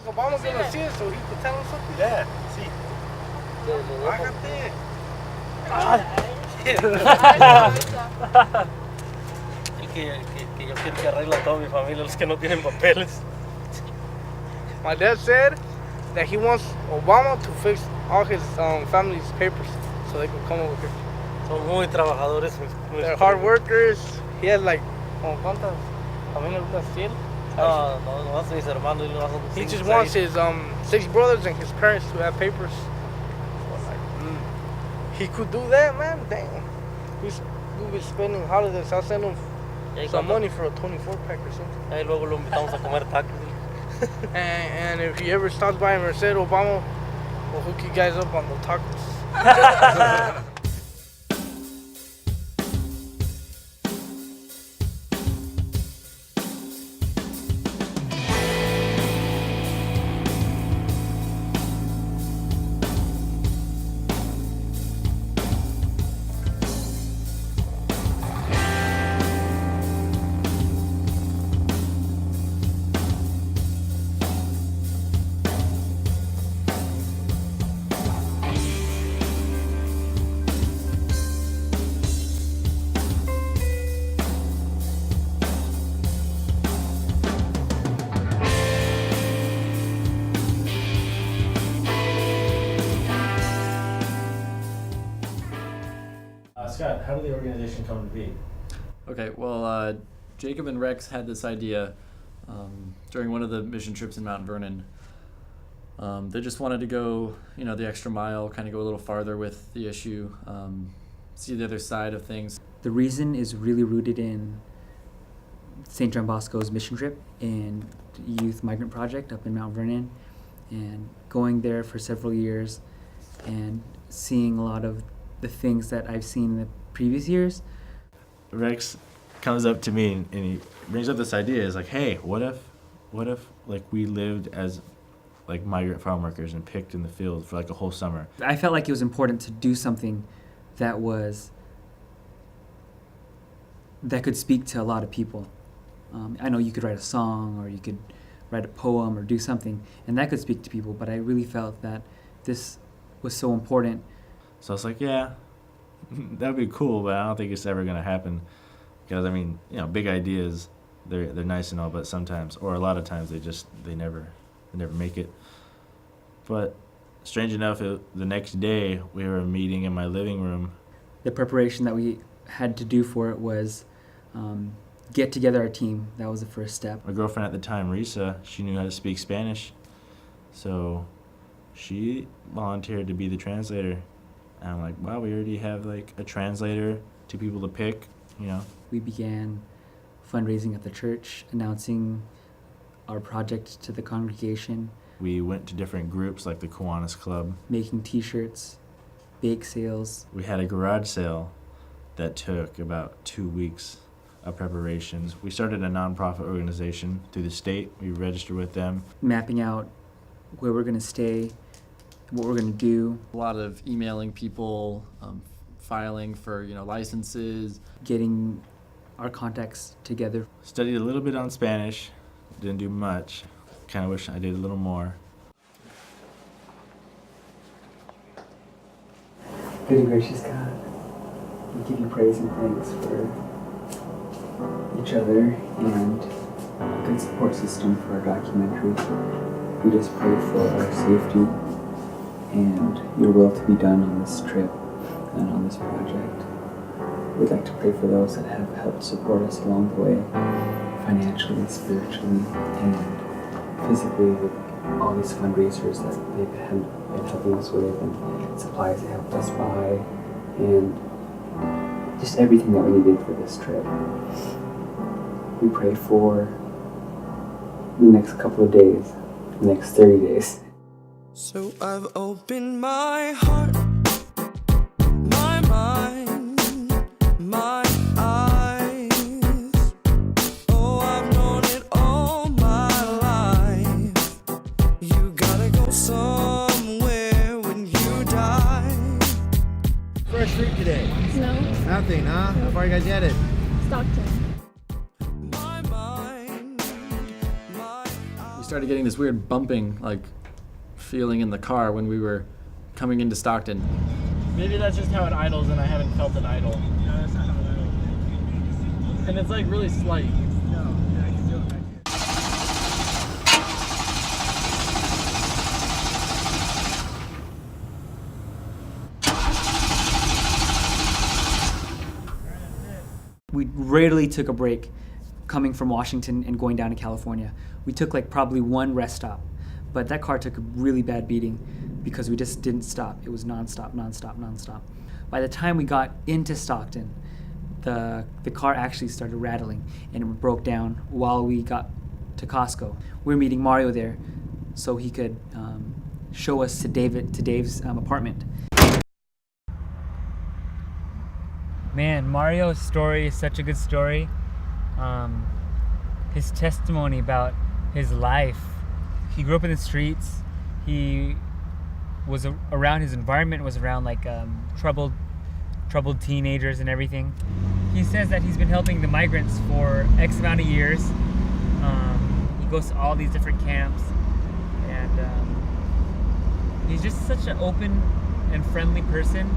Obama's gonna see it, so he can tell us something. Yeah, sí. Bájate. Que yo quiero que arregle a toda mi familia, los que no tienen papeles. My dad said that he wants Obama to fix all his family's papers so they can come over here. Son muy trabajadores. They're hard workers. He has like, ¿cuántas familias? ¿Unas 100? No más mis hermanos. He just wants his 6 brothers and his parents to have papers. So like, he could do that, man. Damn. We'll be spending holidays. I'll send him some money for a 24-pack or something. Ahí luego lo invitamos a comer tacos. And if he ever stops by Merced, Obama will hook you guys up on the tacos. Scott, how did the organization come to be? Okay, well, Jacob and Rex had this idea during one of the mission trips in Mount Vernon. They just wanted to go, the extra mile, kind of go a little farther with the issue, see the other side of things. The reason is really rooted in St. John Bosco's mission trip and Youth Migrant Project up in Mount Vernon, and going there for several years and seeing a lot of the things that I've seen in the previous years. Rex comes up to me and he brings up this idea. Is like, hey, what if like we lived as like migrant farm workers and picked in the field for like a whole summer? I felt like it was important to do something that could speak to a lot of people. I know you could write a song or you could write a poem or do something, and that could speak to people, but I really felt that this was so important. So I was like, yeah, that would be cool, but I don't think it's ever going to happen. Because, I mean, big ideas, they're nice and all, but sometimes, or a lot of times, they never make it. But strange enough, the next day, we were meeting in my living room. The preparation that we had to do for it was get together our team. That was the first step. My girlfriend at the time, Risa, she knew how to speak Spanish. So she volunteered to be the translator. And I'm like, wow, we already have like a translator, 2 people to pick, We began fundraising at the church, announcing our project to the congregation. We went to different groups like the Kiwanis Club. Making t-shirts, bake sales. We had a garage sale that took about 2 weeks of preparations. We started a nonprofit organization through the state. We registered with them. Mapping out where we're going to stay, what we're going to do. A lot of emailing people, filing for licenses. Getting our contacts together. Studied a little bit on Spanish, didn't do much. Kind of wish I did a little more. Good and gracious God, we give you praise and thanks for each other and a good support system for our documentary. We just pray for our safety and your will to be done on this trip and on this project. We'd like to pray for those that have helped support us along the way, financially, spiritually, and physically, with all these fundraisers that they've been helping us with, and supplies they helped us buy, and just everything that we needed for this trip. We pray for the next couple of days, the next 30 days. So I've opened my heart, my mind, my eyes. Oh, I've known it all my life. You gotta go somewhere when you die. Fresh fruit today? No. Nothing, huh? How far you guys headed? Stockton. My mind, my eyes. started getting this weird bumping, like, feeling in the car when we were coming into Stockton. Maybe that's just how it idles and I haven't felt it idle. No, that's not how it idles. And it's like really slight. No, yeah, I can feel it back here. We rarely took a break coming from Washington and going down to California. We took like probably one rest stop, but that car took a really bad beating because we just didn't stop. It was nonstop, nonstop, nonstop. By the time we got into Stockton, the car actually started rattling and it broke down while we got to Costco. We were meeting Mario there so he could show us to Dave's apartment. Man, Mario's story is such a good story. His testimony about his life. He grew up in the streets. He was around, his environment was around like troubled teenagers and everything. He says that he's been helping the migrants for X amount of years. He goes to all these different camps, and he's just such an open and friendly person.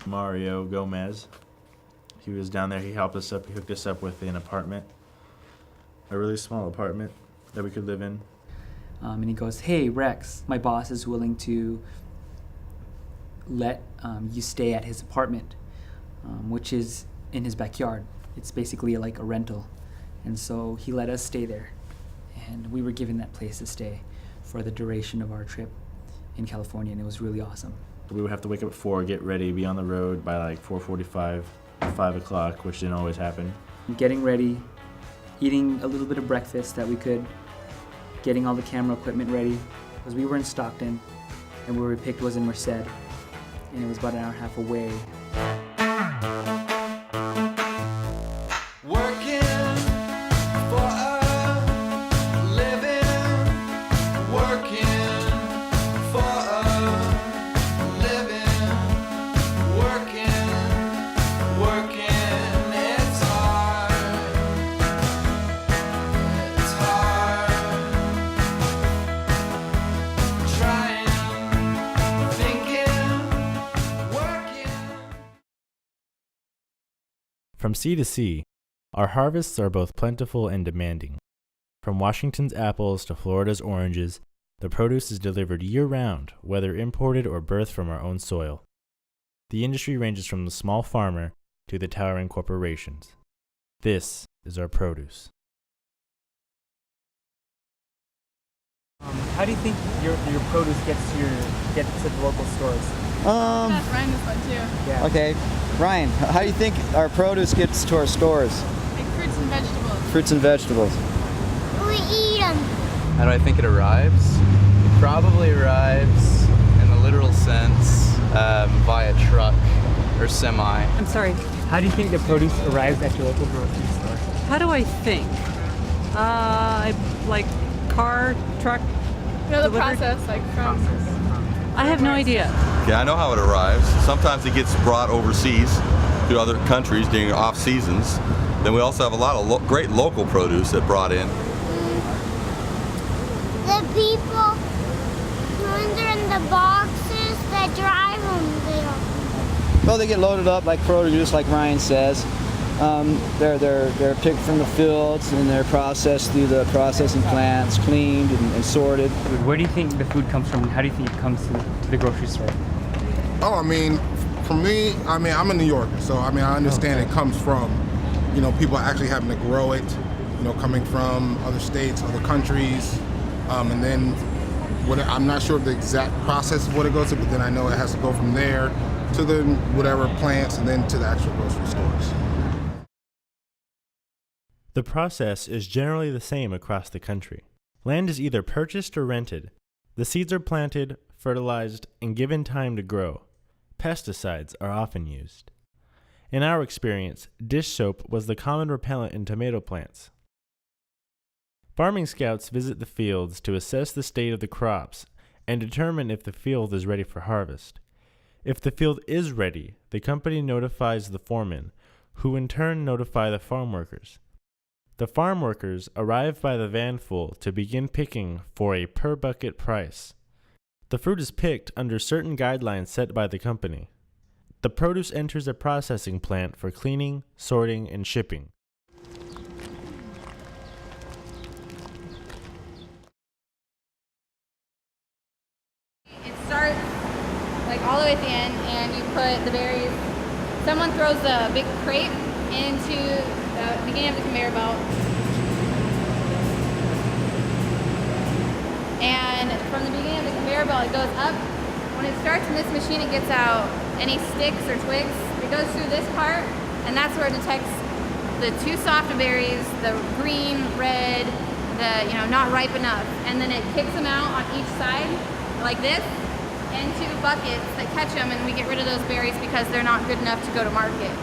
Mario Gomez. He was down there. He helped us up. He hooked us up with an apartment, a really small apartment that we could live in. And he goes, "Hey, Rex, my boss is willing to let you stay at his apartment, which is in his backyard. It's basically like a rental." And so he let us stay there. And we were given that place to stay for the duration of our trip in California, and it was really awesome. We would have to wake up at 4, get ready, be on the road by like 4:45, 5 o'clock, which didn't always happen. Getting ready, eating a little bit of breakfast that we could, getting all the camera equipment ready. Because we were in Stockton, and where we picked was in Merced, and it was about an hour and a half away. Working for a living, working for a living, working, it's hard, trying, thinking, working. From sea to sea, our harvests are both plentiful and demanding. From Washington's apples to Florida's oranges, the produce is delivered year-round, whether imported or birthed from our own soil. The industry ranges from the small farmer to the towering corporations. This is our produce. How do you think your produce gets to the local stores? Ask Ryan this one too. Yeah. Okay, Ryan, how do you think our produce gets to our stores? Like fruits and vegetables. Fruits and vegetables. We eat them. How do I think it arrives? It probably arrives, in the literal sense, via truck or semi. I'm sorry. How do you think the produce arrives at your local grocery store? How do I think? Like car, truck. No, the delivered? process, like from. I have no idea. Yeah, I know how it arrives. Sometimes it gets brought overseas to other countries during off seasons. Then we also have a lot of great local produce that brought in. The people, when they're in the boxes, that drive them there. Well, they get loaded up like produce, like Ryan says. They're picked from the fields and they're processed through the processing plants, cleaned and sorted. Where do you think the food comes from? How do you think it comes to the grocery store? Oh, I mean, for me, I'm a New Yorker, so I understand it comes from, people actually having to grow it, coming from other states, other countries, and then I'm not sure of the exact process of what it goes to, but then I know it has to go from there to the whatever plants and then to the actual grocery stores. The process is generally the same across the country. Land is either purchased or rented. The seeds are planted, fertilized, and given time to grow. Pesticides are often used. In our experience, dish soap was the common repellent in tomato plants. Farming scouts visit the fields to assess the state of the crops and determine if the field is ready for harvest. If the field is ready, the company notifies the foreman, who in turn notify the farm workers. The farm workers arrive by the vanful to begin picking for a per bucket price. The fruit is picked under certain guidelines set by the company. The produce enters a processing plant for cleaning, sorting, and shipping. It starts like all the way at the end, and you put the berries. Someone throws a big crate into the beginning of the conveyor belt, and from the beginning of the conveyor belt, it goes up. When it starts in this machine, it gets out any sticks or twigs. It goes through this part, and that's where it detects the too soft berries, the green, red, the not ripe enough, and then it kicks them out on each side like this into buckets that catch them, and we get rid of those berries because they're not good enough to go to market.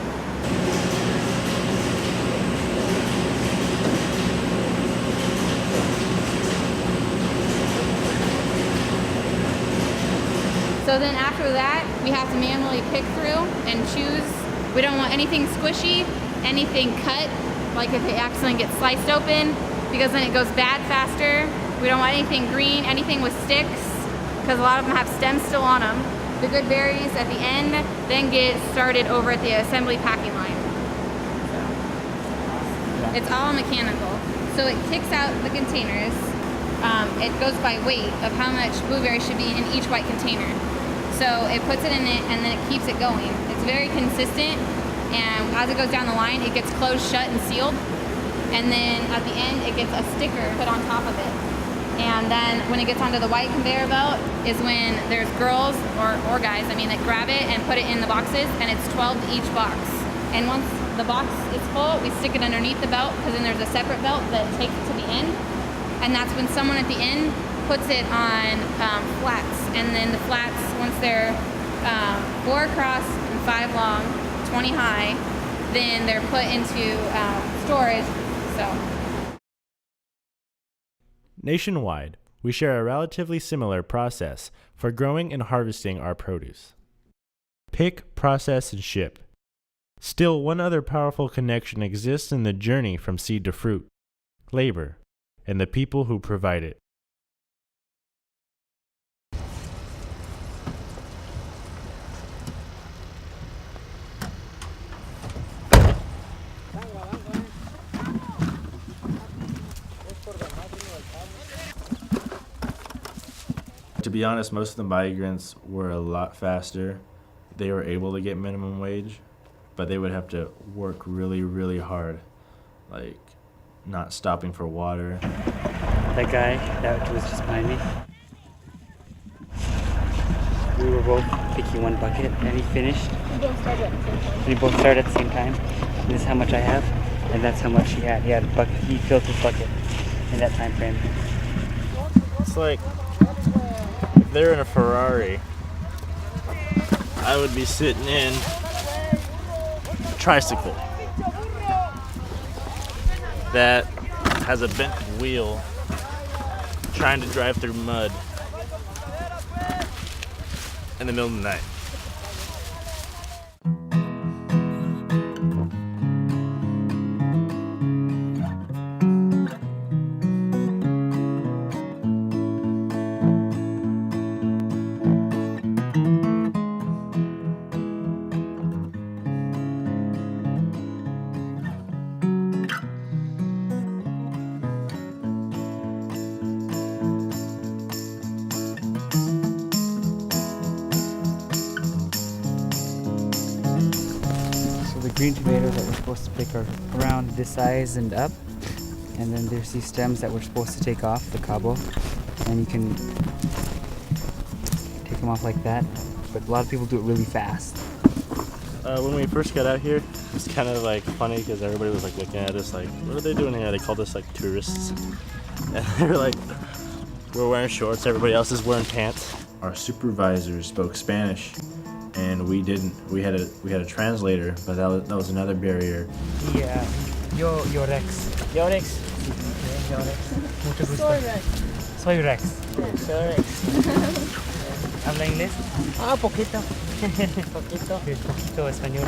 So then after that, we have to manually pick through and choose. We don't want anything squishy, anything cut, like if it accidentally gets sliced open, because then it goes bad faster. We don't want anything green, anything with sticks, because a lot of them have stems still on them. The good berries at the end then get started over at the assembly packing line. So, it's all mechanical. So it kicks out the containers. It goes by weight of how much blueberry should be in each white container. So it puts it in it, and then it keeps it going. It's very consistent, and as it goes down the line, it gets closed shut and sealed. And then at the end, it gets a sticker put on top of it. And then when it gets onto the white conveyor belt is when there's girls or guys, that grab it and put it in the boxes, and it's 12 to each box. And once the box is full, we stick it underneath the belt, because then there's a separate belt that takes it to the end. And that's when someone at the end puts it on flats. And then the flats, once they're 4 across and 5 long, 20 high, then they're put into storage. So. Nationwide, we share a relatively similar process for growing and harvesting our produce. Pick, process, and ship. Still, one other powerful connection exists in the journey from seed to fruit: labor, and the people who provide it. To be honest, most of the migrants were a lot faster. They were able to get minimum wage, but they would have to work really, really hard, like not stopping for water. That guy that was just behind me, we were both picking one bucket, and he finished. We both started at the same time. And this is how much I have, and that's how much he had. He had a bucket. He filled his bucket in that time frame. It's like if they're in a Ferrari, I would be sitting in a tricycle that has a bent wheel trying to drive through mud in the middle of the night. Green tomatoes that we're supposed to pick are around this size and up, and then there's these stems that we're supposed to take off, the cabo, and you can take them off like that, but a lot of people do it really fast. When we first got out here, it's kind of like funny because everybody was like looking at us like, what are they doing here? They called us like tourists, and they were like, we're wearing shorts, everybody else is wearing pants. Our supervisor spoke Spanish, and we didn't. We had a translator, but that was another barrier. Yeah, Yorex. Yorex. Mucho gusto. Soy Rex. Soy ¿Habla inglés? poquito. Poquito. Sí, poquito español.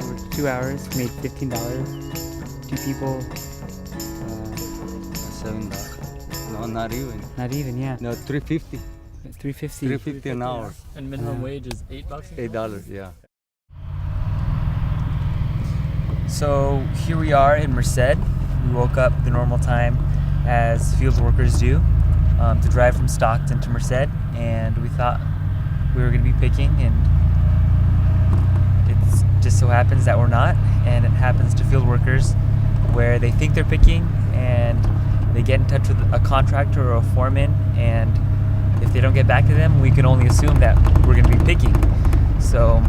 For 2 hours, made $15. Two people. $7. No, not even. Not even, yeah. No, $3.50. $3.50. $3.50 an hour. And minimum wage is $8. $8, yeah. So here we are in Merced. We woke up the normal time as field workers do to drive from Stockton to Merced, and we thought we were going to be picking, and it just so happens that we're not, and it happens to field workers where they think they're picking and they get in touch with a contractor or a foreman, and if they don't get back to them, we can only assume that we're going to be picking. So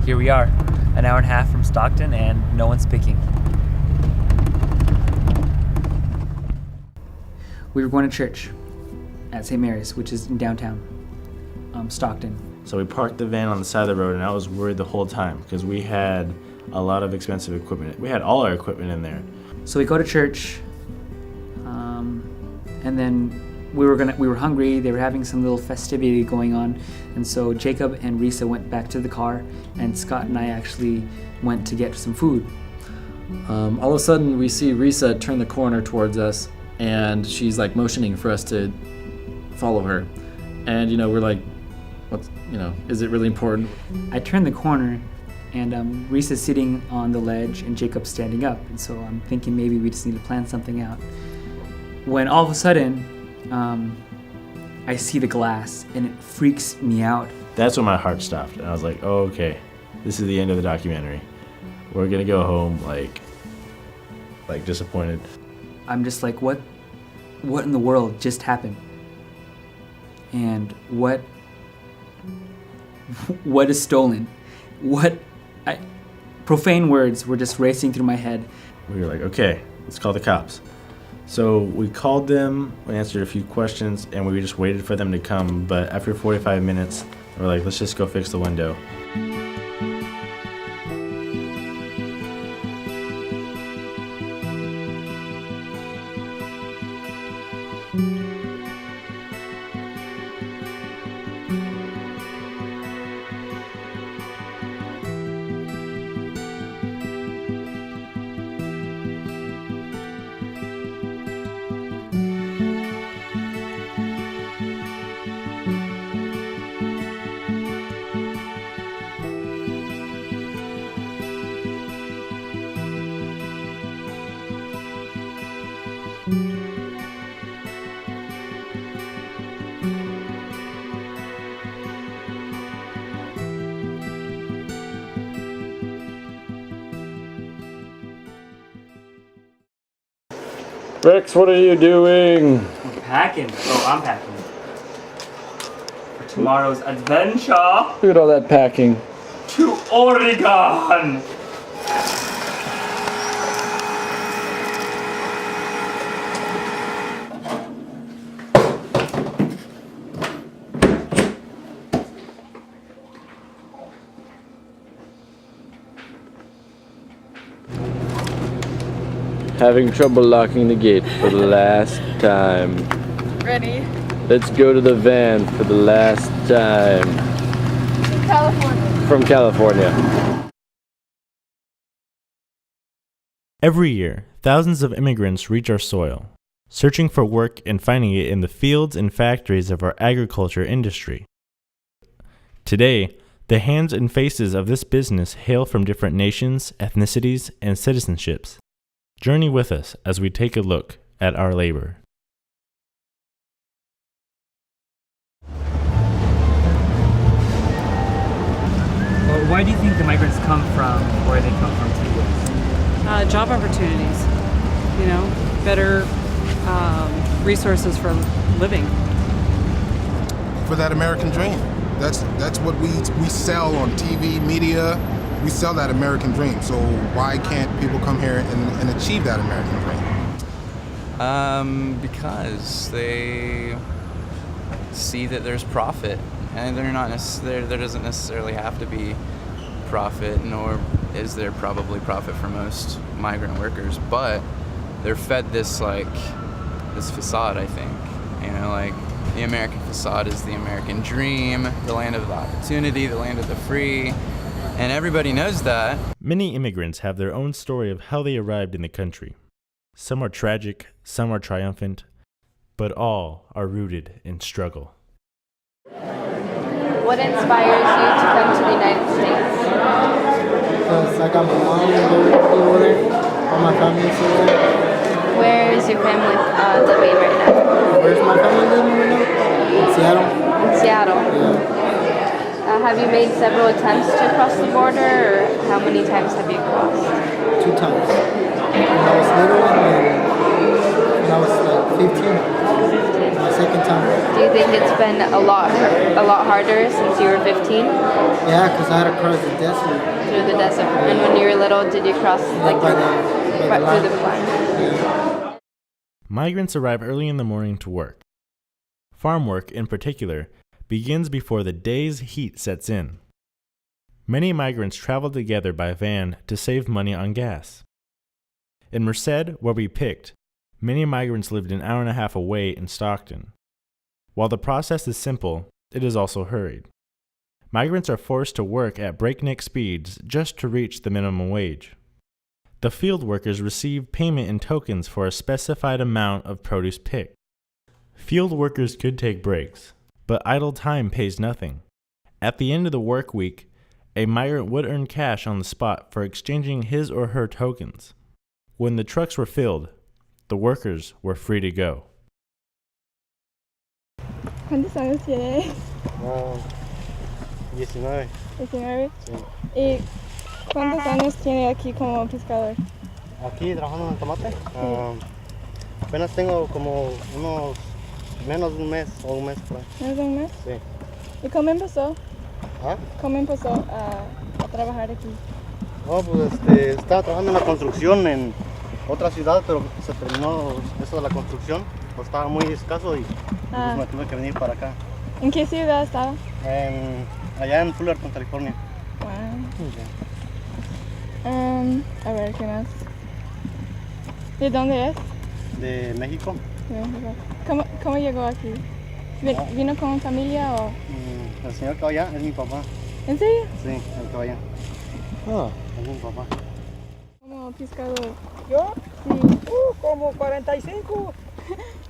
here we are, an hour and a half from Stockton, and no one's picking. We were going to church at St. Mary's, which is in downtown Stockton. So we parked the van on the side of the road, and I was worried the whole time because we had a lot of expensive equipment. We had all our equipment in there. So we go to church, and then we were hungry. They were having some little festivity going on, and so Jacob and Risa went back to the car, and Scott and I actually went to get some food. All of a sudden, we see Risa turn the corner towards us, and she's like motioning for us to follow her. And we're like, what's, is it really important? I turned the corner, and Risa's sitting on the ledge, and Jacob's standing up, and so I'm thinking maybe we just need to plan something out. When all of a sudden, I see the glass, and it freaks me out. That's when my heart stopped, and I was like, oh, okay, this is the end of the documentary. We're gonna go home like disappointed. I'm just like, what in the world just happened? And what is stolen? Profane words were just racing through my head. We were like, okay, let's call the cops. So we called them, we answered a few questions, and we just waited for them to come. But after 45 minutes, we're like, let's just go fix the window. Rex, what are you doing? I'm packing. Oh, I'm packing. For tomorrow's adventure. Look at all that packing. To Oregon. Having trouble locking the gate for the last time. Ready? Let's go to the van for the last time. California. From California. Every year, thousands of immigrants reach our soil, searching for work and finding it in the fields and factories of our agriculture industry. Today, the hands and faces of this business hail from different nations, ethnicities, and citizenships. Journey with us as we take a look at our labor. Well, why do you think the migrants come from where they come from to the U.S.? Job opportunities, better resources for living. For that American dream. That's what we sell on TV, media. We sell that American dream. So why can't people come here and achieve that American dream? Because they see that there's profit, and there doesn't necessarily have to be profit, nor is there probably profit for most migrant workers, but they're fed this facade, I think. You know, like the American facade is the American dream, the land of opportunity, the land of the free, and everybody knows that. Many immigrants have their own story of how they arrived in the country. Some are tragic, some are triumphant, but all are rooted in struggle. What inspires you to come to the United States? Because I got my mom over there, all my family's over there. Where is your family living right now? Where's my family living right now? In Seattle. In Seattle. Yeah. Have you made several attempts to cross the border, or how many times have you crossed? 2 times. When I was little and when I was like 15. My second time. Do you think it's been a lot harder since you were 15? Yeah, because I had to cross the desert. Through the desert. And when you were little, did you cross like by through the line? Yeah. Migrants arrive early in the morning to work. Farm work, in particular, begins before the day's heat sets in. Many migrants travel together by van to save money on gas. In Merced, where we picked, many migrants lived an hour and a half away in Stockton. While the process is simple, it is also hurried. Migrants are forced to work at breakneck speeds just to reach the minimum wage. The field workers receive payment in tokens for a specified amount of produce picked. Field workers could take breaks, but idle time pays nothing. At the end of the work week, a migrant would earn cash on the spot for exchanging his or her tokens. When the trucks were filled, the workers were free to go. ¿Cuántos años tiene? 19. 19. Sí. ¿Y cuántos años tiene aquí como pescador? Aquí trabajando en el tomate. Apenas tengo como unos menos de un mes o un mes por ahí. ¿Menos de un mes? Sí. ¿Y cómo empezó? ¿Ah? ¿Cómo empezó a trabajar aquí? No, pues estaba trabajando en la construcción en otra ciudad, pero se terminó eso de la construcción, pues estaba muy escaso y pues me tuve que venir para acá. ¿En qué ciudad estaba? Allá en Fullerton, California. Wow. A ver, ¿qué más? ¿De dónde es? De México. De México. ¿Cómo llegó aquí? ¿Vino con familia o...? El señor que va allá es mi papá. ¿En serio? Sí, el que va allá. Es mi papá. ¿Como pescador? ¿Yo? Sí. Como 45.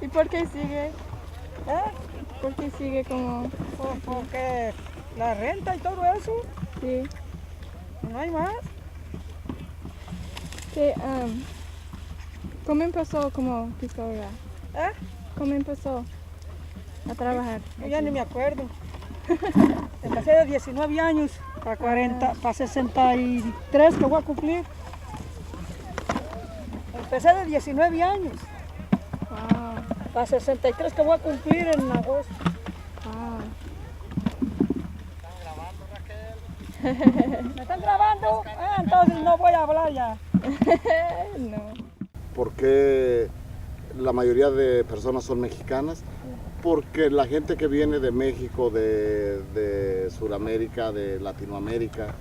¿Y por qué sigue? ¿Eh? ¿Por qué sigue como...? Porque la renta y todo eso. Sí. No hay más. ¿Qué, ¿Cómo empezó como pescadora? ¿Eh? ¿Cómo empezó a trabajar? Yo ya ni me acuerdo. Empecé de 19 años para 63 que voy a cumplir. Empecé de 19 años. Wow. Para 63 que voy a cumplir en agosto. Wow. ¿Me están grabando? Entonces no voy a hablar ya. No. ¿Por qué la mayoría de personas son mexicanas? Porque la gente que viene de México, de Sudamérica, de Latinoamérica,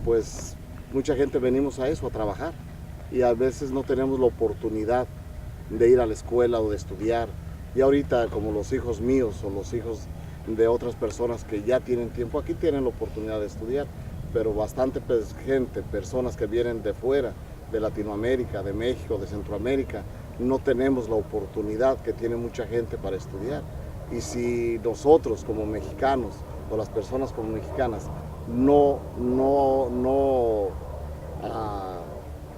pues mucha gente venimos a eso, a trabajar. Y a veces no tenemos la oportunidad de ir a la escuela o de estudiar. Y ahorita, como los hijos míos o los hijos de otras personas que ya tienen tiempo, aquí tienen la oportunidad de estudiar. Pero bastante gente, personas que vienen de fuera, de Latinoamérica, de México, de Centroamérica, no tenemos la oportunidad que tiene mucha gente para estudiar. Y si nosotros como mexicanos o las personas como mexicanas no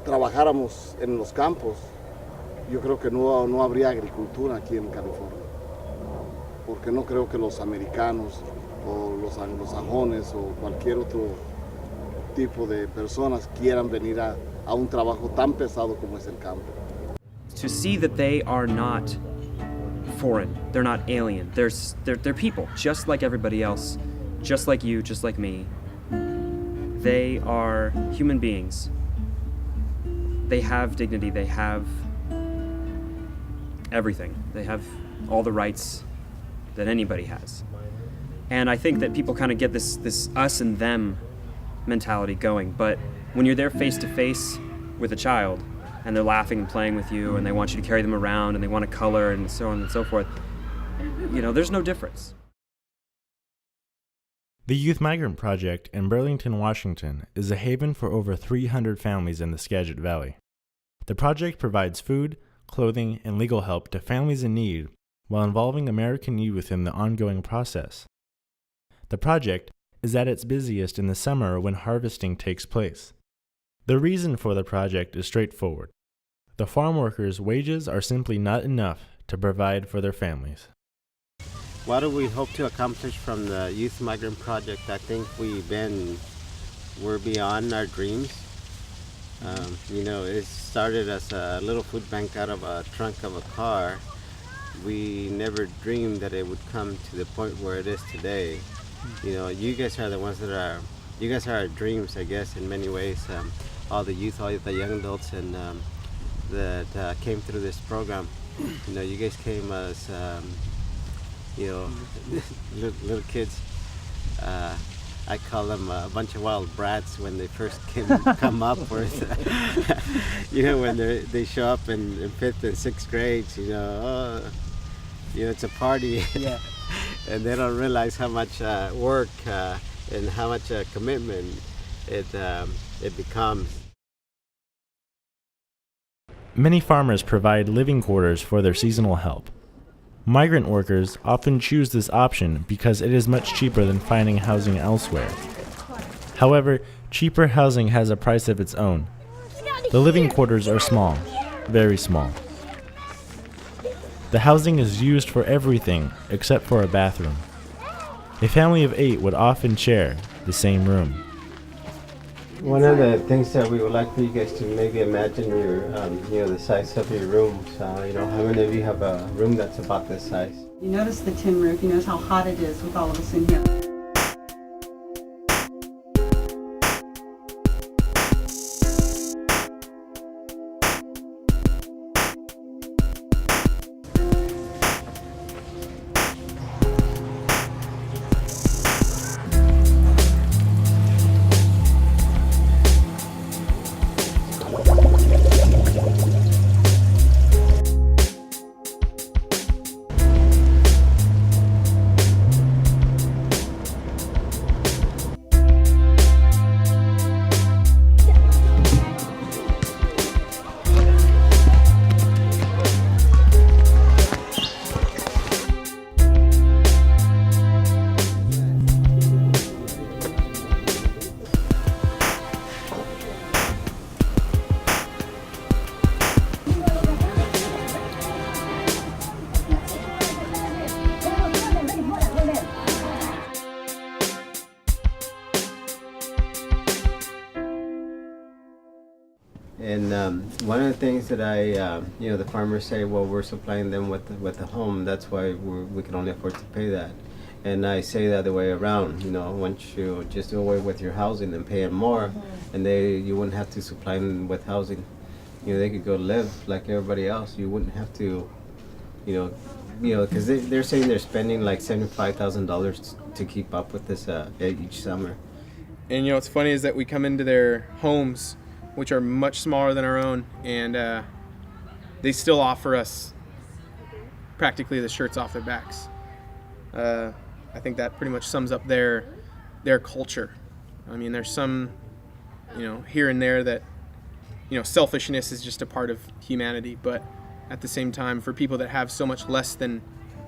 trabajáramos en los campos, yo creo que no habría agricultura aquí en California. Porque no creo que los americanos o los anglosajones o cualquier otro tipo de personas quieran venir a un trabajo tan pesado como es el campo. To see that they are not foreign, they're not alien, they're people, just like everybody else, just like you, just like me. They are human beings. They have dignity, they have everything. They have all the rights that anybody has. And I think that people kind of get this us and them mentality going. But when you're there face to face with a child and they're laughing and playing with you and they want you to carry them around and they want to color and so on and so forth, there's no difference. The Youth Migrant Project in Burlington, Washington is a haven for over 300 families in the Skagit Valley. The project provides food, clothing, and legal help to families in need while involving American youth in the ongoing process. The project is at its busiest in the summer when harvesting takes place. The reason for the project is straightforward. The farm workers' wages are simply not enough to provide for their families. What do we hope to accomplish from the Youth Migrant Project? I think we're beyond our dreams. It started as a little food bank out of a trunk of a car. We never dreamed that it would come to the point where it is today. You guys are the ones you guys are our dreams, I guess, in many ways. All the youth, all the young adults and that came through this program. You guys came as little kids. I call them a bunch of wild brats when they first come up, or when they show up in 5th and 6th grades. It's a party, yeah. And they don't realize how much work and how much commitment it becomes. Many farmers provide living quarters for their seasonal help. Migrant workers often choose this option because it is much cheaper than finding housing elsewhere. However, cheaper housing has a price of its own. The living quarters are small, very small. The housing is used for everything except for a bathroom. A family of 8 would often share the same room. One of the things that we would like for you guys to maybe imagine the size of your rooms. How many of you have a room that's about this size? You notice the tin roof, you notice how hot it is with all of us in here. And one of the things that the farmers say, well, we're supplying them with a home. That's why we can only afford to pay that. And I say the other way around. Once you just do away with your housing and pay them more, and you wouldn't have to supply them with housing. They could go live like everybody else. You wouldn't have to, because they're saying they're spending like $75,000 to keep up with this each summer. And what's funny is that we come into their homes, which are much smaller than our own, and they still offer us practically the shirts off their backs. I think that pretty much sums up their culture. I mean, there's some, here and there that, selfishness is just a part of humanity, but at the same time, for people that have so much less than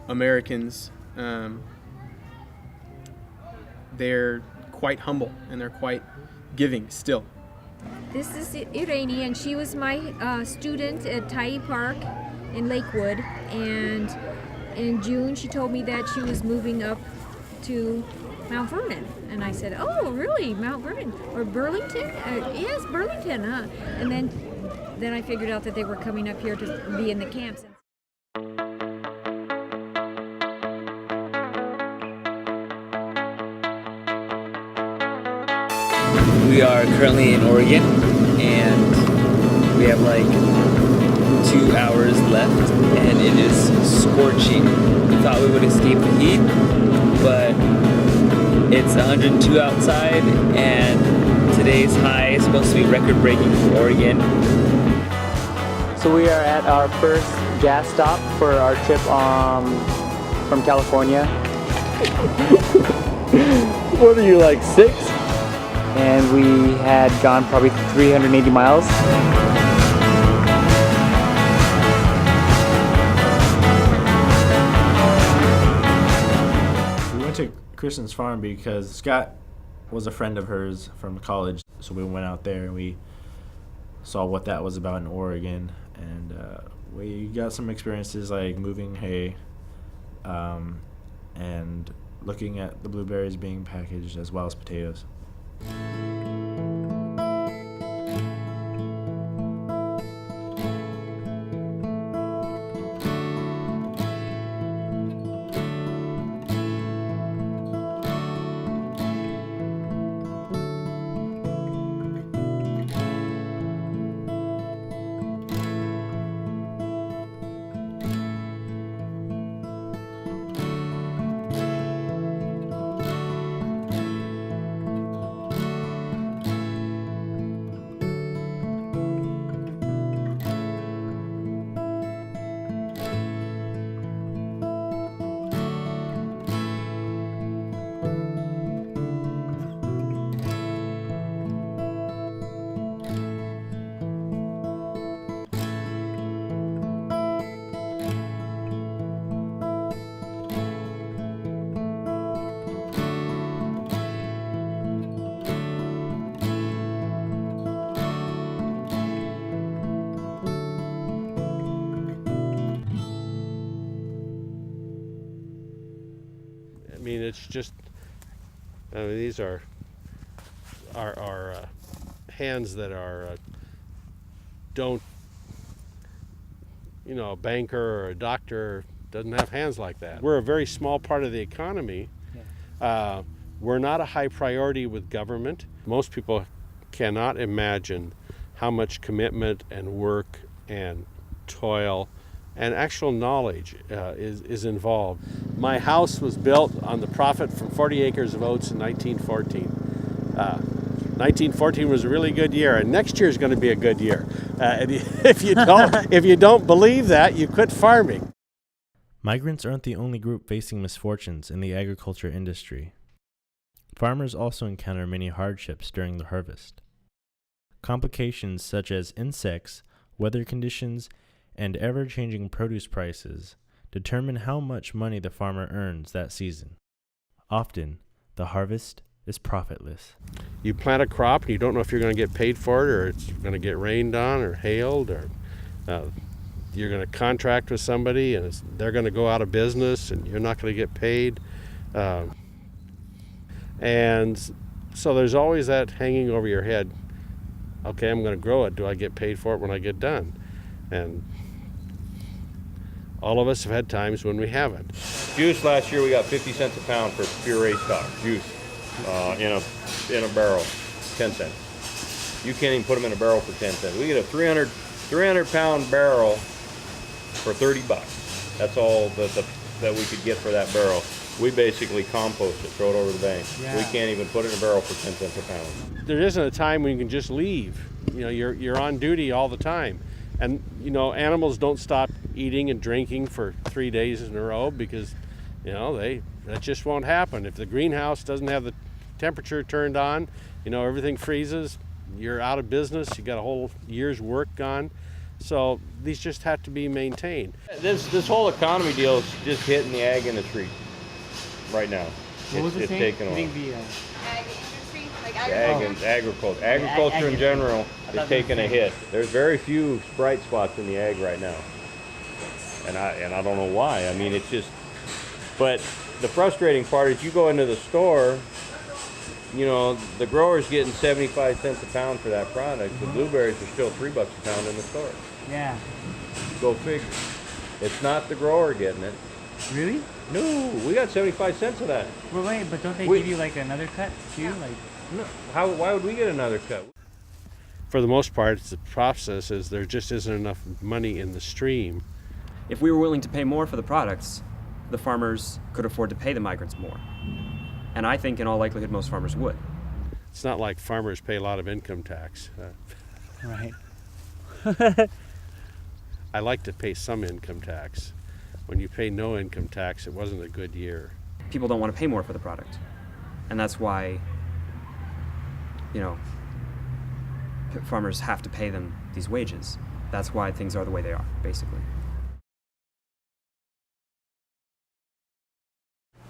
Americans, they're quite humble and they're quite giving still. This is Irene, and she was my student at Tye Park in Lakewood, and in June she told me that she was moving up to Mount Vernon, and I said, oh really, Mount Vernon or Burlington? Yes, Burlington, huh? And then I figured out that they were coming up here to be in the camps. We are currently in Oregon, and we have like 2 hours left, and it is scorching. We thought we would escape the heat, but it's 102 outside, and Today's high is supposed to be record-breaking for Oregon. So we are at our first gas stop for our trip from California. What are you, like 6? And we had gone probably 380 miles. We went to Kristen's farm because Scott was a friend of hers from college, so we went out there and we saw what that was about in Oregon, and we got some experiences like moving hay and looking at the blueberries being packaged as well as potatoes. I mean, it's just, I mean, these are hands that are, don't, you know, a banker or a doctor doesn't have hands like that. We're a very small part of the economy. Yeah. We're not a high priority with government. Most people cannot imagine how much commitment and work and toil and actual knowledge is involved. My house was built on the profit from 40 acres of oats in 1914. 1914 was a really good year, and next year is going to be a good year. And if you don't believe that, you quit farming. Migrants aren't the only group facing misfortunes in the agriculture industry. Farmers also encounter many hardships during the harvest. Complications such as insects, weather conditions, and ever-changing produce prices determine how much money the farmer earns that season. Often, the harvest is profitless. You plant a crop and you don't know if you're going to get paid for it, or it's going to get rained on or hailed, or you're going to contract with somebody and they're going to go out of business and you're not going to get paid. And so there's always that hanging over your head. Okay, I'm going to grow it. Do I get paid for it when I get done? And all of us have had times when we haven't. Juice last year we got 50 cents a pound for puree stock. Juice in a barrel, 10 cents. You can't even put them in a barrel for 10 cents. We get a 300 pound barrel for $30. That's all that we could get for that barrel. We basically compost it, throw it over the bank. Yeah. We can't even put it in a barrel for 10 cents a pound. There isn't a time when you can just leave. You know, you're on duty all the time. And, you know, animals don't stop eating and drinking for 3 days in a row because, you know, that just won't happen. If the greenhouse doesn't have the temperature turned on, you know, everything freezes, you're out of business, you got a whole year's work gone. So these just have to be maintained. This whole economy deal is just hitting the ag industry right now. What was it saying? Taking off. Ag industry, like Agriculture. Agriculture in general is taking a hit. There's very few bright spots in the ag right now. And I don't know why. I mean, it's just, but the frustrating part is you go into the store, you know, the grower's getting 75 cents a pound for that product. The blueberries are still $3 a pound in the store. Yeah. Go figure. It's not the grower getting it. Really? No, we got 75 cents of that. Well, wait, but don't they give you like another cut too? Like, no, why would we get another cut? For the most part, the process is there just isn't enough money in the stream. If we were willing to pay more for the products, the farmers could afford to pay the migrants more. And I think in all likelihood most farmers would. It's not like farmers pay a lot of income tax. Right. I like to pay some income tax. When you pay no income tax, it wasn't a good year. People don't want to pay more for the product. And that's why, farmers have to pay them these wages. That's why things are the way they are, basically.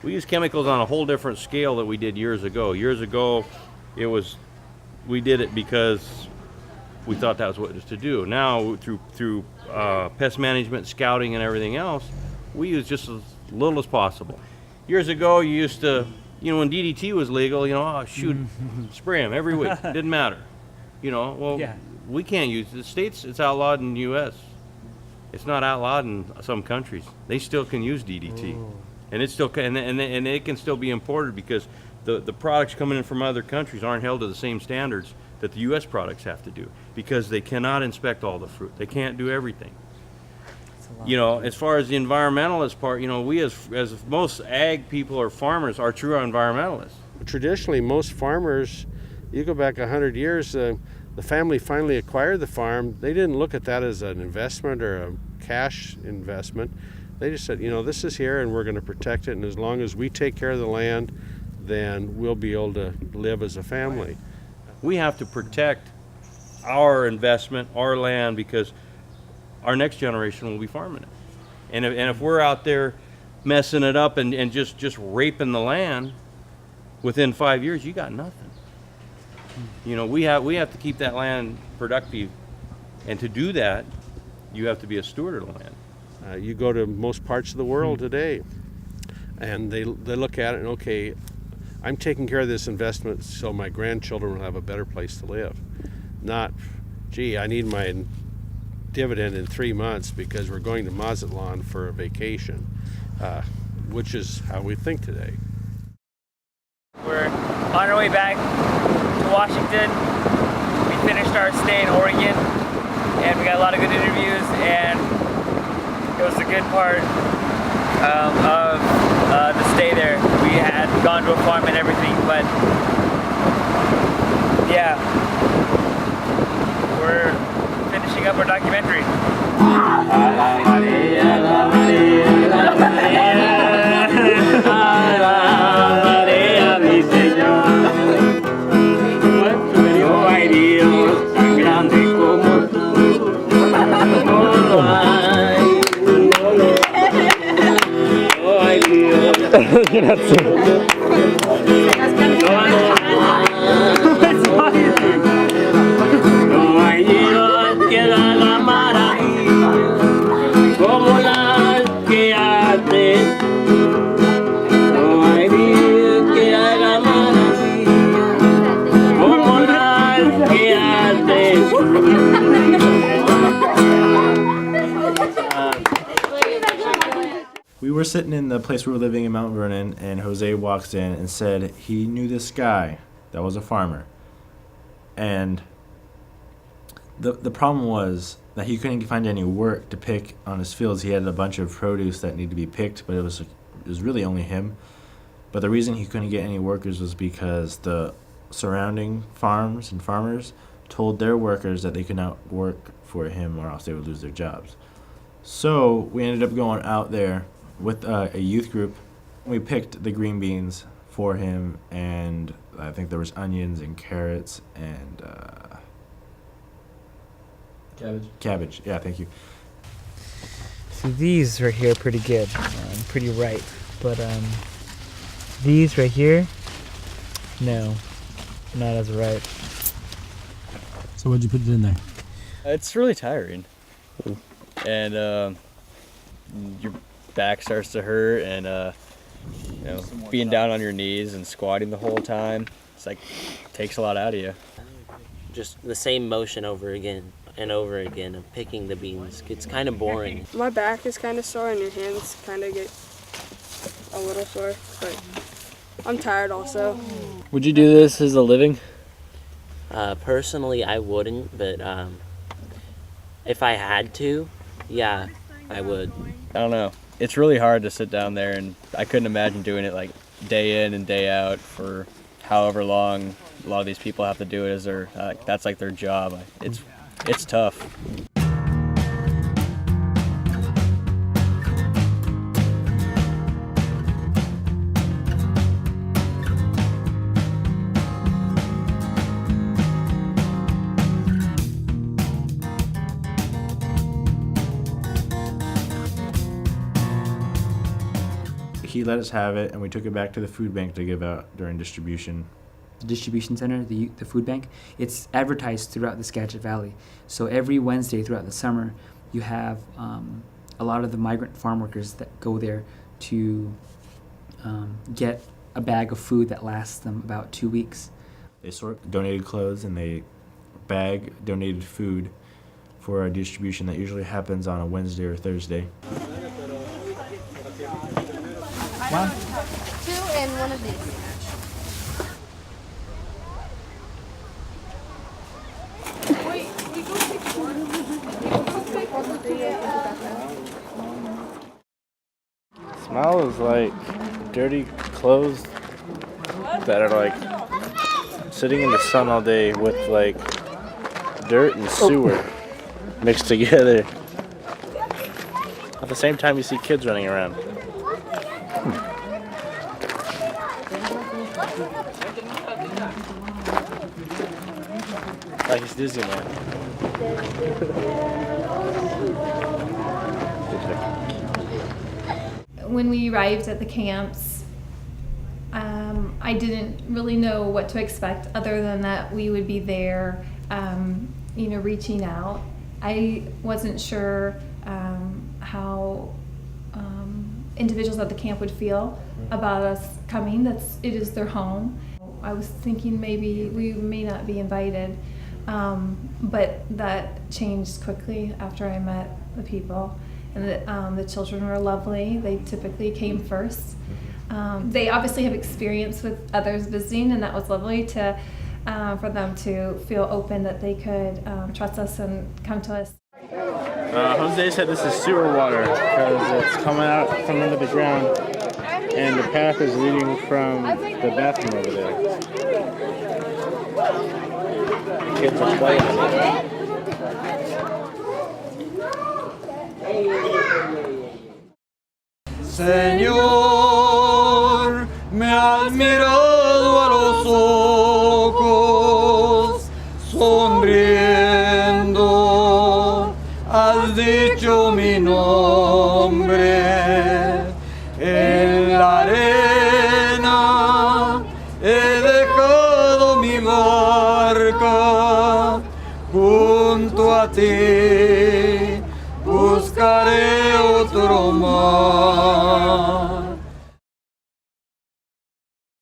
We use chemicals on a whole different scale that we did years ago. Years ago, we did it because we thought that was what it was to do. Now, through pest management, scouting, and everything else, we use just as little as possible. Years ago, you used to, when DDT was legal, spray them every week. Didn't matter. We can't use it. The States, it's outlawed in the U.S. It's not outlawed in some countries. They still can use DDT. Ooh. And it's still and it can still be imported because the products coming in from other countries aren't held to the same standards that the U.S. products have to do, because they cannot inspect all the fruit. They can't do everything. As far as the environmentalist part, we as most ag people or farmers are true environmentalists. Traditionally, most farmers, you go back 100 years, the family finally acquired the farm. They didn't look at that as an investment or a cash investment. They just said, this is here and we're going to protect it, and as long as we take care of the land, then we'll be able to live as a family. We have to protect our investment, our land, because our next generation will be farming it. And if we're out there messing it up and just raping the land, within 5 years, you got nothing. We have to keep that land productive, and to do that, you have to be a steward of the land. You go to most parts of the world today, and they look at it and, okay, I'm taking care of this investment so my grandchildren will have a better place to live. Not, gee, I need my dividend in 3 months because we're going to Mazatlan for a vacation, which is how we think today. We're on our way back to Washington. We finished our stay in Oregon, and we got a lot of good interviews, and it was a good part of the stay there. We had gone to a farm and everything, but yeah, we're finishing up our documentary. We were sitting in the place we were living in Mount Vernon, and Jose walks in and said he knew this guy that was a farmer. And the problem was that he couldn't find any work to pick on his fields. He had a bunch of produce that needed to be picked, but it was really only him. But the reason he couldn't get any workers was because the surrounding farms and farmers told their workers that they could not work for him or else they would lose their jobs. So we ended up going out there with a youth group. We picked the green beans for him, and I think there was onions and carrots and cabbage. Yeah, thank you. So these right here are pretty good, pretty ripe, but these right here, no, not as ripe. So what'd you put in there? It's really tiring, and your back starts to hurt, and being down on your knees and squatting the whole time, it's like takes a lot out of you. Just the same motion over again and over again of picking the beans. It's kind of boring. My back is kind of sore and your hands kind of get a little sore, but I'm tired also. Would you do this as a living? Personally, I wouldn't, but if I had to, yeah, I would. I don't know. It's really hard to sit down there, and I couldn't imagine doing it like day in and day out for however long a lot of these people have to do it as their that's like their job. It's tough. He let us have it, and we took it back to the food bank to give out during distribution. The distribution center, the food bank, it's advertised throughout the Skagit Valley. So every Wednesday throughout the summer, you have a lot of the migrant farm workers that go there to get a bag of food that lasts them about 2 weeks. They sort donated clothes and they bag donated food for our distribution that usually happens on a Wednesday or Thursday. 2 and one of these. Smell is like dirty clothes that are like sitting in the sun all day with like dirt and sewer mixed together. At the same time, you see kids running around. Like he's dizzy, man. When we arrived at the camps, I didn't really know what to expect other than that we would be there, reaching out. I wasn't sure how individuals at the camp would feel about us coming. It is their home. I was thinking maybe we may not be invited, but that changed quickly after I met the people. And the children were lovely. They typically came first. They obviously have experience with others visiting, and that was lovely for them to feel open that they could trust us and come to us. Jose said this is sewer water because it's coming out from under the ground, and the path is leading from the bathroom over there. The kids are playing with it. Señor, me has mirado a los ojos, sonriendo, has dicho mi nombre, en la arena he dejado mi marca, junto a ti buscaré otro mar.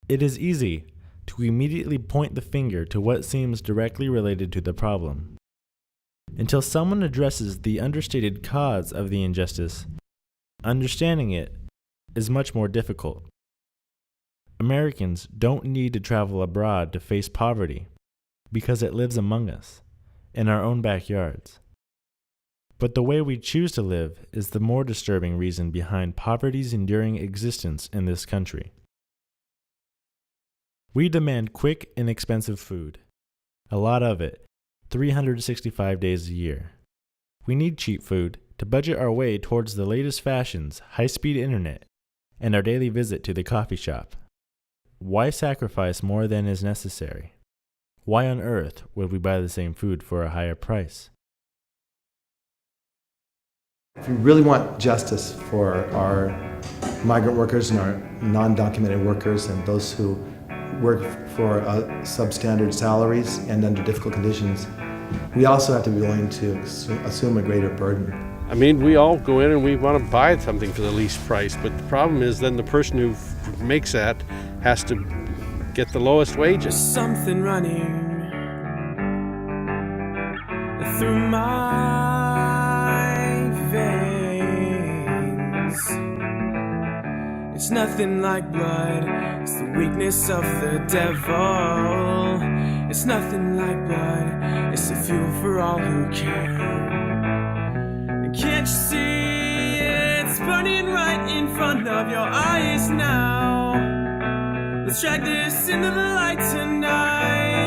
It is easy to immediately point the finger to what seems directly related to the problem. Until someone addresses the understated cause of the injustice, understanding it is much more difficult. Americans don't need to travel abroad to face poverty because it lives among us, in our own backyards. But the way we choose to live is the more disturbing reason behind poverty's enduring existence in this country. We demand quick, inexpensive food. A lot of it, 365 days a year. We need cheap food to budget our way towards the latest fashions, high-speed internet, and our daily visit to the coffee shop. Why sacrifice more than is necessary? Why on earth would we buy the same food for a higher price? If we really want justice for our migrant workers and our non-documented workers and those who work for substandard salaries and under difficult conditions, we also have to be willing to assume a greater burden. I mean, we all go in and we want to buy something for the least price, but the problem is then the person who makes that has to get the lowest wages. Something running through my veins. It's nothing like blood, it's the weakness of the devil. It's nothing like blood, it's the fuel for all who care. And can't you see it's burning right in front of your eyes now? Let's drag this into the light tonight.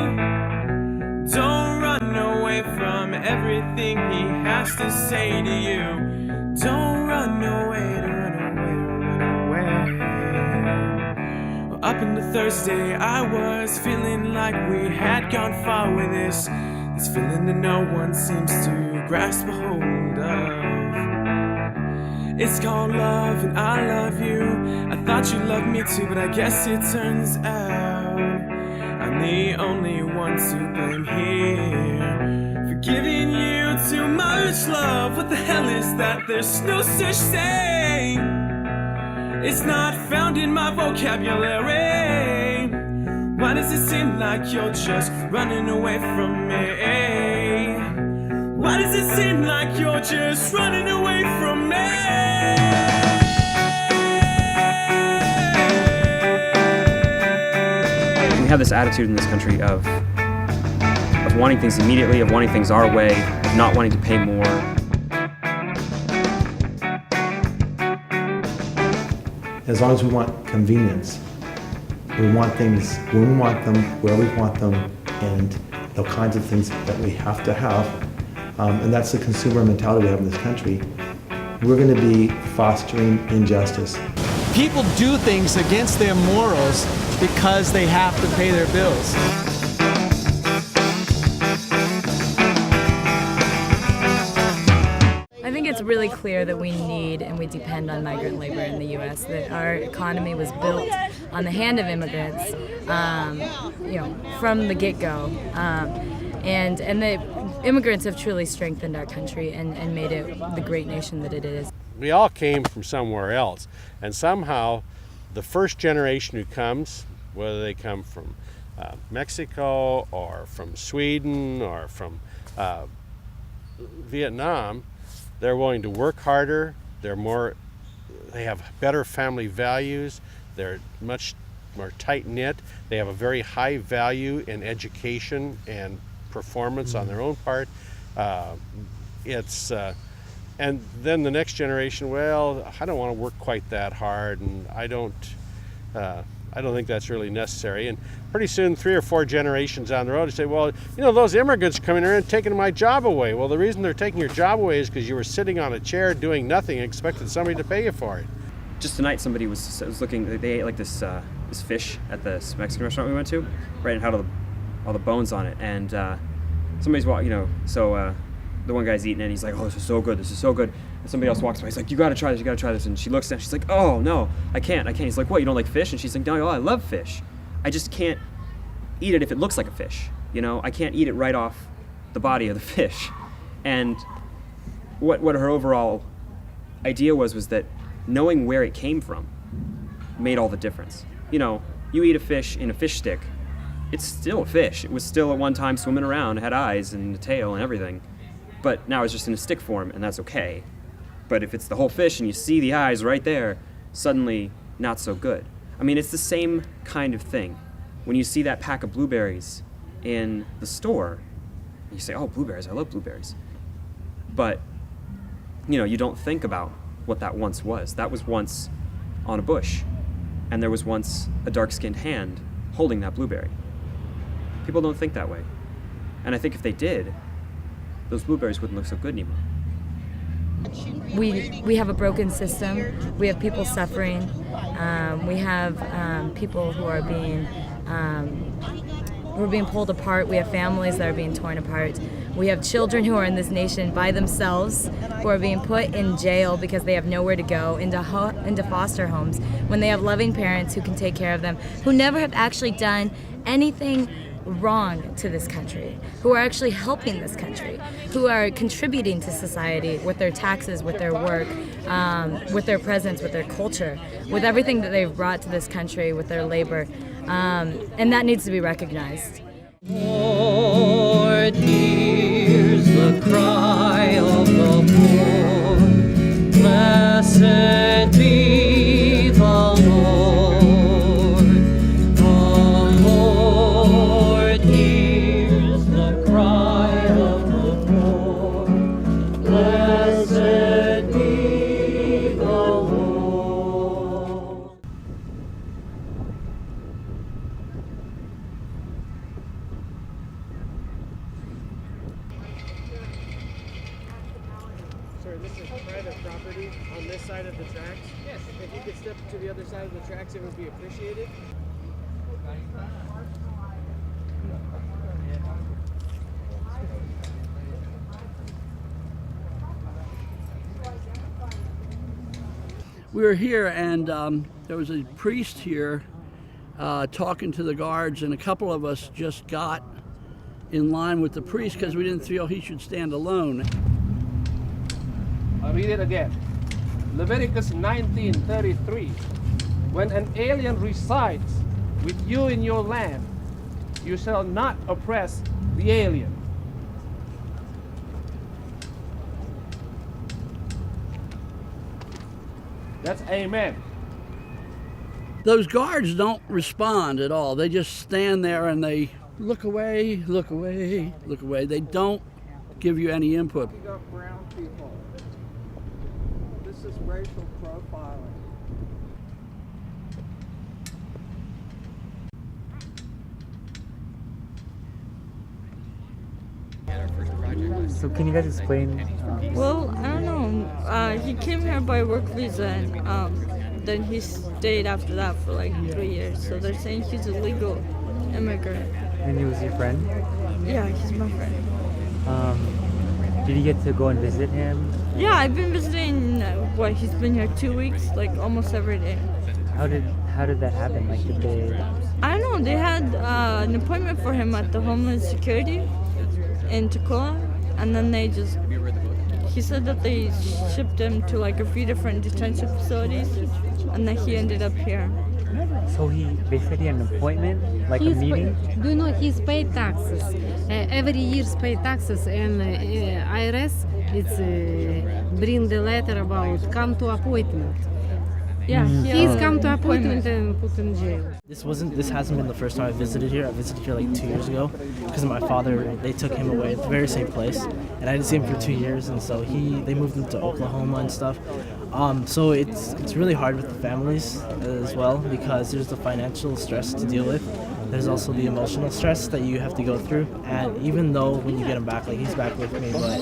him everything he has to say to you. Don't run away, don't run away, don't run away. Well, up until Thursday, I was feeling like we had gone far with this feeling that no one seems to grasp a hold of. It's called love and I love you. I thought you loved me too, but I guess it turns out I'm the only one to blame here for giving you too much love. What the hell is that? There's no such thing. It's not found in my vocabulary. Why does it seem like you're just running away from me? Why does it seem like you're just running away from me? We have this attitude in this country of wanting things immediately, of wanting things our way, of not wanting to pay more. As long as we want convenience, we want things when we want them, where we want them, and the kinds of things that we have to have. And that's the consumer mentality we have in this country. We're going to be fostering injustice. People do things against their morals because they have to pay their bills. I think it's really clear that we need and we depend on migrant labor in the U.S., that our economy was built on the hand of immigrants, from the get-go. And the immigrants have truly strengthened our country and made it the great nation that it is. We all came from somewhere else, and somehow the first generation who comes, whether they come from Mexico or from Sweden or from Vietnam, they're willing to work harder, they have better family values, they're much more tight-knit, they have a very high value in education and performance on their own part. And then the next generation, well, I don't want to work quite that hard, and I don't think that's really necessary. And pretty soon, 3 or 4 generations down the road, you say, well, those immigrants coming here and taking my job away. Well, the reason they're taking your job away is because you were sitting on a chair doing nothing and expected somebody to pay you for it. Just tonight, somebody was looking. They ate like this fish at this Mexican restaurant we went to, right, and had all the bones on it. And somebody's walking, the one guy's eating it, and he's like, oh, this is so good, this is so good. And somebody else walks by, he's like, you gotta try this. And she looks down, she's like, oh, no, I can't. He's like, what, you don't like fish? And she's like, no, I love fish. I just can't eat it if it looks like a fish. I can't eat it right off the body of the fish. And what her overall idea was that knowing where it came from made all the difference. You eat a fish in a fish stick, it's still a fish. It was still at one time swimming around, had eyes and a tail and everything. But now it's just in a stick form, and that's okay. But if it's the whole fish and you see the eyes right there, suddenly not so good. I mean, it's the same kind of thing. When you see that pack of blueberries in the store, you say, oh, blueberries, I love blueberries. But, you don't think about what that once was. That was once on a bush, and there was once a dark-skinned hand holding that blueberry. People don't think that way. And I think if they did, those blueberries wouldn't look so good anymore. We have a broken system. We have people suffering. We have people who are being pulled apart. We have families that are being torn apart. We have children who are in this nation by themselves, who are being put in jail because they have nowhere to go, into foster homes, when they have loving parents who can take care of them, who never have actually done anything wrong to this country, who are actually helping this country, who are contributing to society with their taxes, with their work, with their presence, with their culture, with everything that they've brought to this country, with their labor, and that needs to be recognized. Lord, hears the cry of the poor. Blessed be the Lord. The Lord hears the cry of the poor. Blessed be the Lord. this is private property on this side of the tracks. Yes. If you could step to the other side of the tracks, it would be appreciated. We were here, and there was a priest here talking to the guards, and a couple of us just got in line with the priest because we didn't feel he should stand alone. I'll read it again. Leviticus 19:33. When an alien resides with you in your land, you shall not oppress the alien. That's amen. Those guards don't respond at all. They just stand there and they look away, look away, look away. They don't give you any input. You got brown people. This is racial profiling. So can you guys explain? Well, I don't know. He came here by work visa, and then he stayed after that for like 3 years. So they're saying he's a legal immigrant. And he was your friend? Yeah, he's my friend. Did you get to go and visit him? Yeah, I've been visiting. He's been here 2 weeks, like almost every day. How did that happen? Like, did they? I don't know. They had an appointment for him at the Homeland Security in Tacoma, and then he said that they shipped him to like a few different detention facilities, and then he ended up here. So he basically had an appointment, like a meeting? Do you know he's paid taxes? Every year paid taxes, and IRS it's bring the letter about come to appointment. Yeah, he's come to appointment and put in jail. This hasn't been the first time I visited here. I visited here like 2 years ago because my father, they took him away at the very same place, and I didn't see him for 2 years, and so they moved him to Oklahoma and stuff. So it's really hard with the families as well because there's the financial stress to deal with. There's also the emotional stress that you have to go through, and even though when you get him back, like he's back with me, but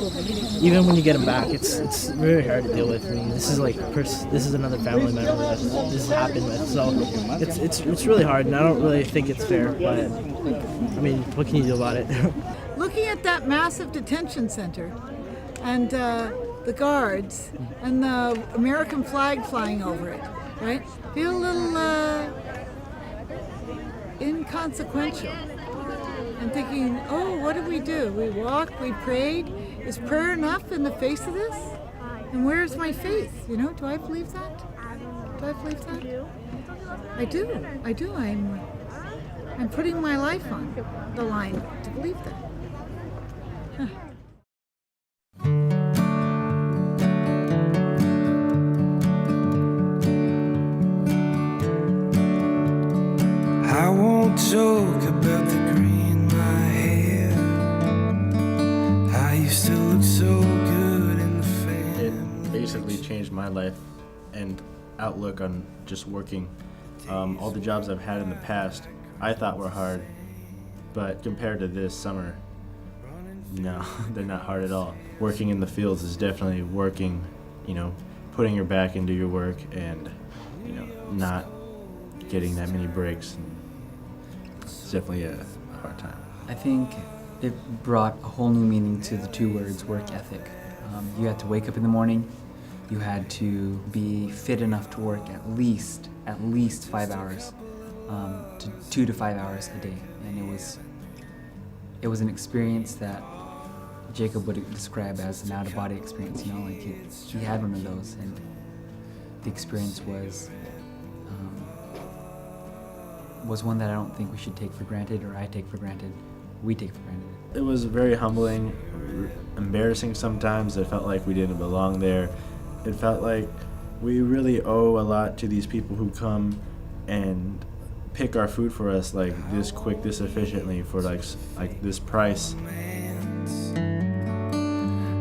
even when you get him back, it's very hard to deal with. I mean, this is another family member that this has happened with, so it's really hard, and I don't really think it's fair. But I mean, what can you do about it? Looking at that massive detention center, and the guards, and the American flag flying over it, right? Feel a little inconsequential. And thinking, oh, what did we do? We walked, we prayed. Is prayer enough in the face of this? And where's my faith? You know, do I believe that? Do I believe that? I do. I'm putting my life on the line to believe that. Huh. I won't joke about the gray in my hair. I used to look so good in the fan. It basically changed my life and outlook on just working. All the jobs I've had in the past, I thought were hard, but compared to this summer, no, they're not hard at all. Working in the fields is definitely working, putting your back into your work and, not getting that many breaks. It's definitely a hard time. I think it brought a whole new meaning to the two words work ethic. You had to wake up in the morning, you had to be fit enough to work at least 5 hours, to 2 to 5 hours a day. And it was an experience that Jacob would describe as an out-of-body experience, like he had one of those, and the experience was one that I don't think we should take for granted, or I take for granted, we take for granted. It was very humbling, embarrassing sometimes. It felt like we didn't belong there. It felt like we really owe a lot to these people who come and pick our food for us like this quick, this efficiently, for like this price.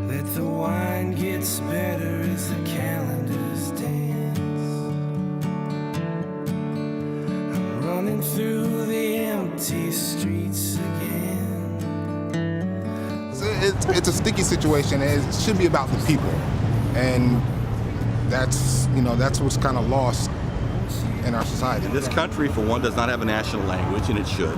That the wine gets better as the calendars dance. I'm running through the empty streets again. It's a sticky situation, and it should be about the people. And that's what's kind of lost in our society. This country, for one, does not have a national language, and it should.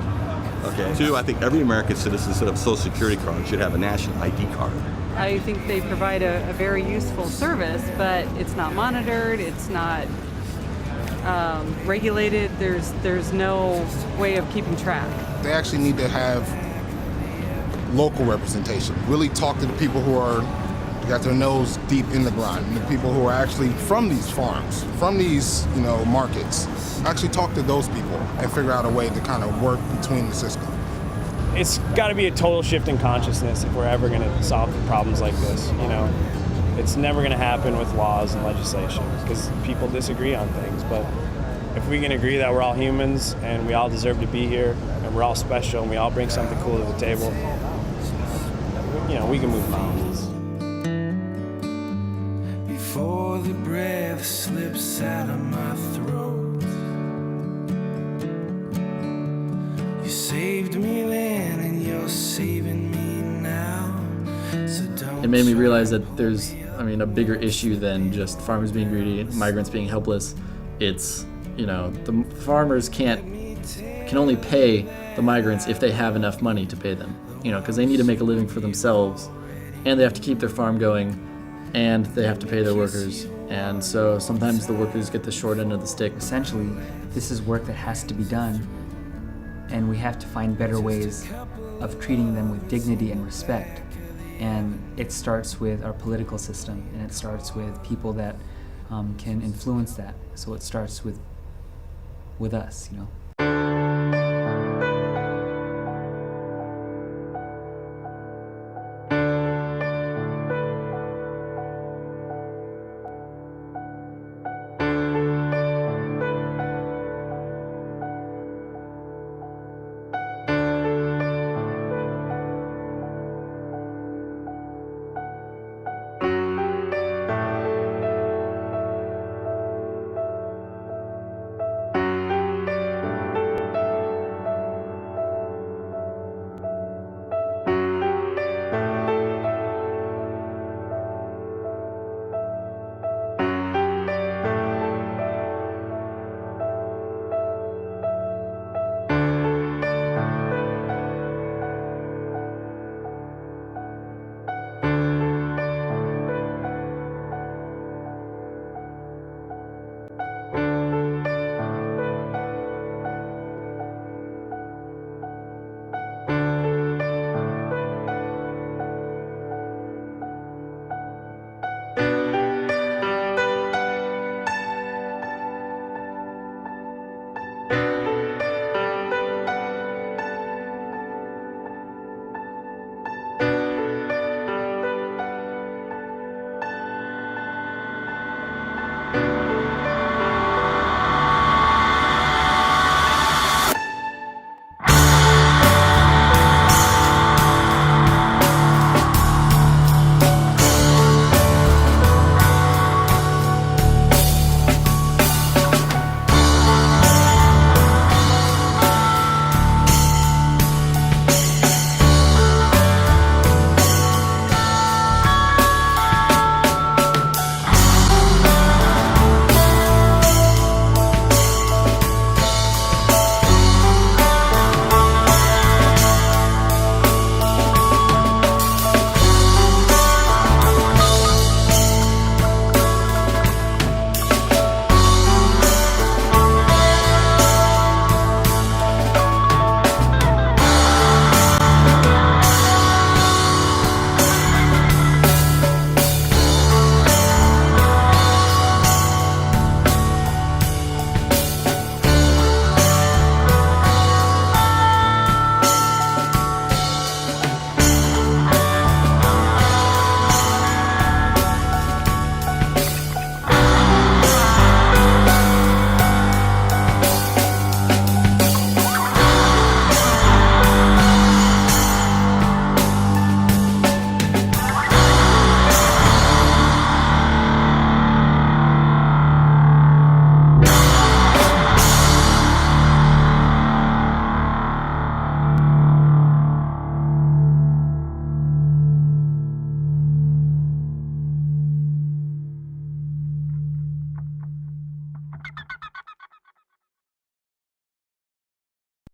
Okay. Two, I think every American citizen, instead of a Social Security card, should have a national ID card. I think they provide a very useful service, but it's not monitored, it's not regulated, there's no way of keeping track. They actually need to have local representation. Really talk to the people who got their nose deep in the grind, and the people who are actually from these farms, from these markets. Actually talk to those people and figure out a way to kind of work between the system. It's got to be a total shift in consciousness if we're ever going to solve problems like this. It's never going to happen with laws and legislation because people disagree on things. But if we can agree that we're all humans and we all deserve to be here and we're all special and we all bring something cool to the table, we can move mountains. Before the breath slips out of my throat, you saved me then and you're saving me now. So don't. It made me realize that there's, a bigger issue than just farmers being greedy, migrants being helpless. It's, the farmers can only pay the migrants if they have enough money to pay them, because they need to make a living for themselves, and they have to keep their farm going, and they have to pay their workers. And so sometimes the workers get the short end of the stick. Essentially, this is work that has to be done, and we have to find better ways of treating them with dignity and respect. And it starts with our political system, and it starts with people that can influence that. So it starts with us,